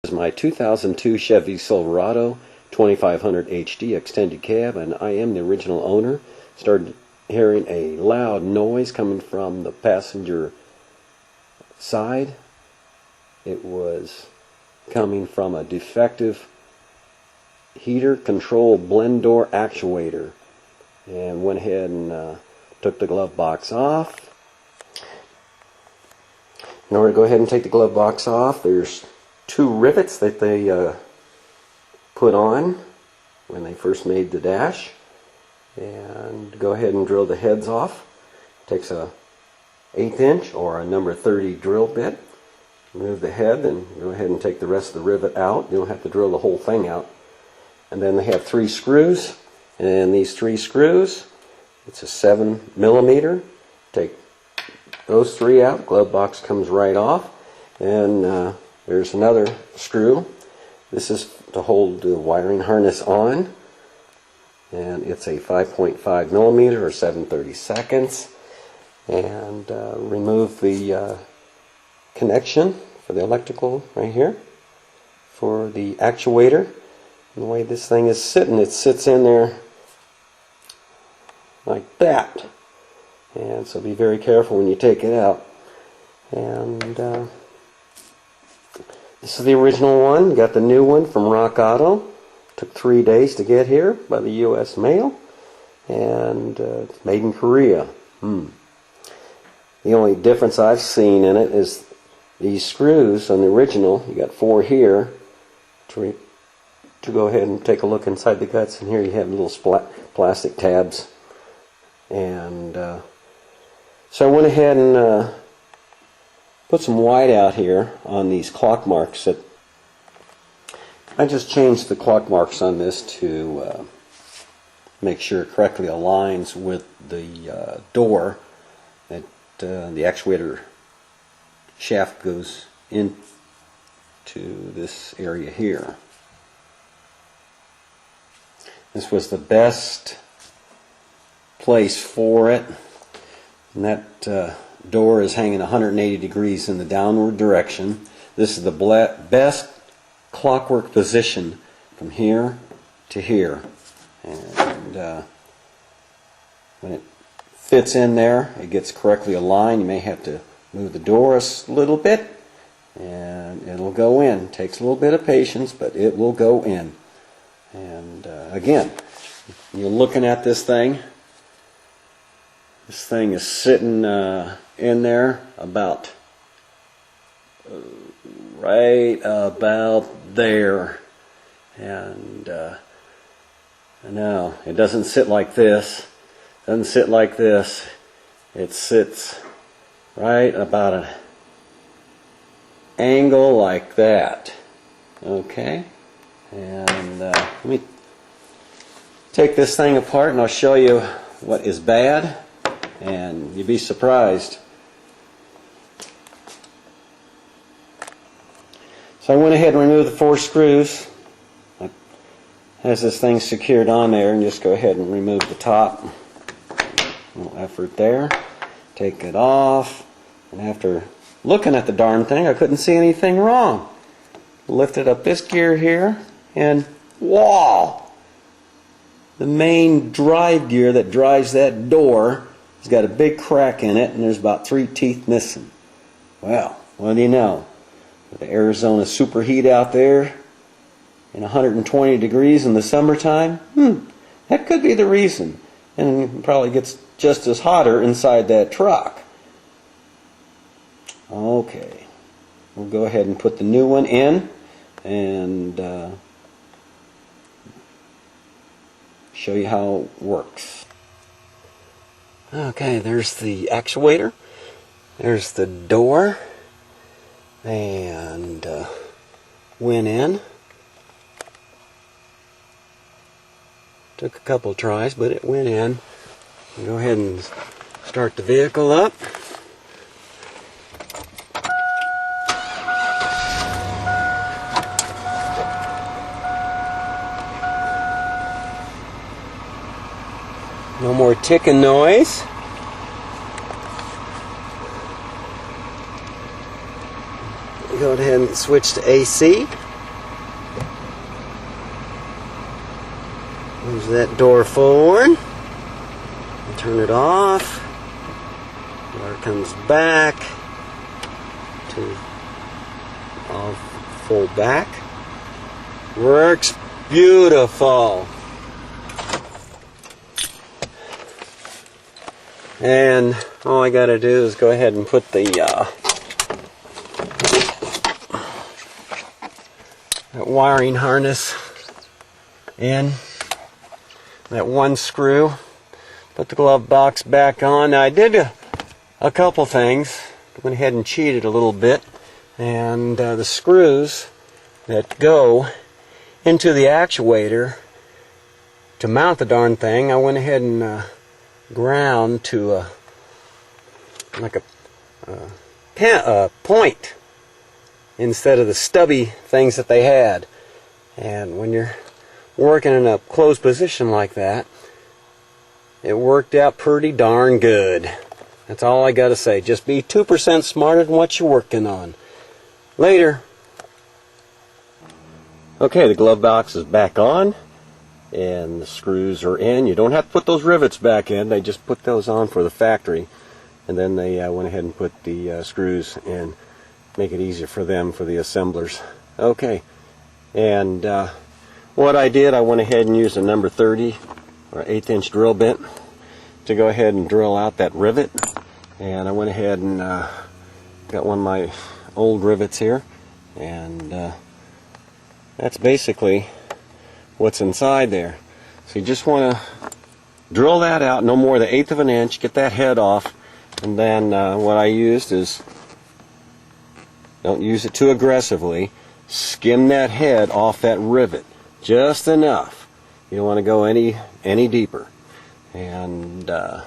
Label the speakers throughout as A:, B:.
A: This is my 2002 Chevy Silverado 2500 HD extended cab, and I am the original owner. Started hearing a loud noise coming from the passenger side. It was coming from a defective heater control blend door actuator, and went ahead and took the glove box off. In order to go ahead and take the glove box off, there's two rivets that they put on when they first made the dash, and go ahead and drill the heads off. Takes a 1/8 inch or a number 30 drill bit. Remove the head and go ahead and take the rest of the rivet out. You don't have to drill the whole thing out. And then they have 3 screws, and these 3 screws, it's a 7mm. Take those 3 out, glove box comes right off, and there's another screw. This is to hold the wiring harness on, and it's a 5.5mm or 7/32. And remove the connection for the electrical right here for the actuator. And the way this thing is sitting, it sits in there like that. And so be very careful when you take it out. And this is the original one. Got the new one from Rock Auto. Took 3 days to get here by the U.S. mail. And it's made in Korea. The only difference I've seen in it is these screws on the original. You got 4 here to go ahead and take a look inside the guts. And here you have little plastic tabs. And so I went ahead and put some white out here on these clock marks. That I just changed the clock marks on this to make sure it correctly aligns with the door that the actuator shaft goes into this area here. This was the best place for it, and that door is hanging 180 degrees in the downward direction. This is the best clockwork position from here to here, and when it fits in there, it gets correctly aligned. You may have to move the door a little bit, and it'll go in. It takes a little bit of patience, but it will go in. And again, you're looking at this thing. This thing is sitting in there about right about there, and no, it doesn't sit like this. It doesn't sit like this. It sits right about an angle like that. Okay, and let me take this thing apart, and I'll show you what is bad. And you'd be surprised. So I went ahead and removed the 4 screws. It has this thing secured on there, and just go ahead and remove the top. A little effort there. Take it off, and after looking at the darn thing, I couldn't see anything wrong. Lifted up this gear here, and whoa! The main drive gear that drives that door has got a big crack in it, and there's about 3 teeth missing. Well, what do you know? With the Arizona superheat out there in 120 degrees in the summertime, that could be the reason. And it probably gets just as hotter inside that truck. Okay, we'll go ahead and put the new one in and show you how it works. Okay, there's the actuator, there's the door, and went in. Took a couple tries, but it went in. Go ahead and start the vehicle up. No more ticking noise. Go ahead and switch to AC. Close that door forward. Turn it off. Door comes back to all full back. Works beautiful. And all I gotta do is go ahead and put the that wiring harness in. That one screw. Put the glove box back on. Now I did a couple things. Went ahead and cheated a little bit. And the screws that go into the actuator to mount the darn thing, I went ahead and ground to like a point instead of the stubby things that they had. And when you're working in a closed position like that, it worked out pretty darn good. That's all I gotta say. Just be 2% smarter than what you're working on. Later. Okay, the glove box is back on and the screws are in. You don't have to put those rivets back in. They just put those on for the factory, and then they went ahead and put the screws in, make it easier for them, for the assemblers. Okay, and what I did, I went ahead and used a number 30 or 1/8 inch drill bit to go ahead and drill out that rivet. And I went ahead and got one of my old rivets here, and that's basically what's inside there. So you just want to drill that out, no more than 1/8 of an inch, get that head off, and then what I used is, don't use it too aggressively, skim that head off that rivet just enough. You don't want to go any deeper. And you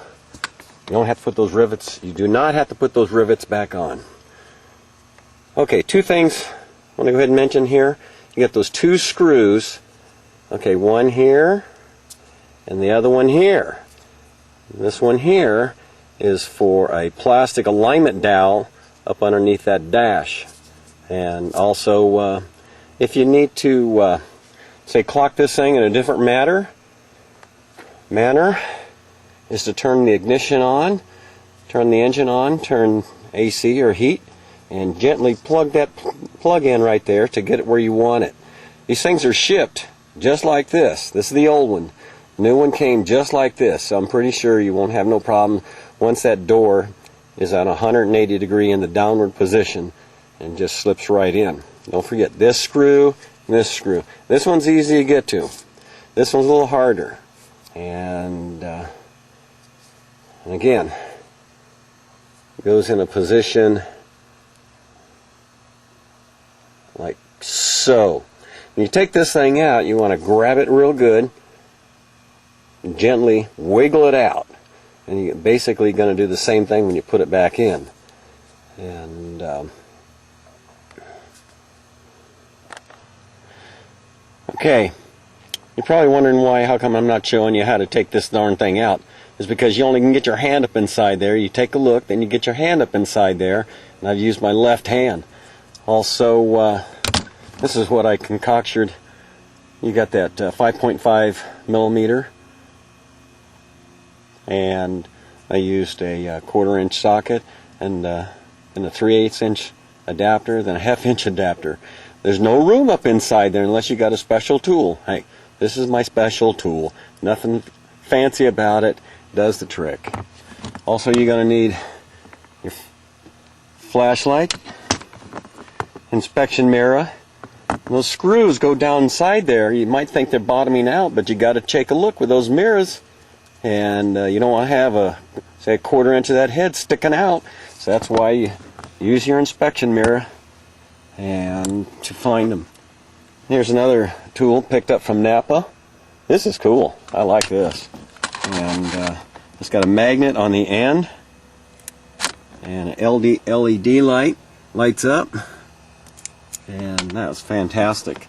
A: don't have to put those rivets, you do not have to put those rivets back on. Okay, two things I want to go ahead and mention here. You get those two screws, okay, one here and the other one here. This one here is for a plastic alignment dowel up underneath that dash. And also, if you need to, say, clock this thing in a different manner, is to turn the ignition on, turn the engine on, turn AC or heat, and gently plug that plug in right there to get it where you want it. These things are shipped just like this. This is the old one. The new one came just like this, so I'm pretty sure you won't have no problem once that door is at 180 degree in the downward position and just slips right in. Don't forget this screw and this screw. This one's easy to get to. This one's a little harder. And again, it goes in a position like so. When you take this thing out, you want to grab it real good, and gently wiggle it out. And you're basically going to do the same thing when you put it back in. And okay, you're probably wondering how come I'm not showing you how to take this darn thing out. It's because you only can get your hand up inside there. You take a look, then you get your hand up inside there, and I've used my left hand. Also, this is what I concocted. You got that 5.5 millimeter, and I used a 1/4 inch socket and a 3/8 inch adapter, then a 1/2 inch adapter. There's no room up inside there unless you got a special tool. Hey, this is my special tool. Nothing fancy about it. Does the trick. Also, you're going to need your flashlight, inspection mirror. Those screws go down inside there. You might think they're bottoming out, but you got to take a look with those mirrors. And you don't want to have say a 1/4 inch of that head sticking out. So that's why you use your inspection mirror and to find them. Here's another tool picked up from Napa. This is cool. I like this. And it's got a magnet on the end, and an LED light lights up, and that's fantastic.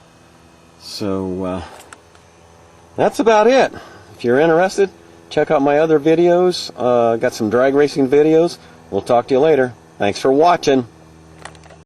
A: So that's about it. If you're interested, check out my other videos. Got some drag racing videos. We'll talk to you later. Thanks for watching.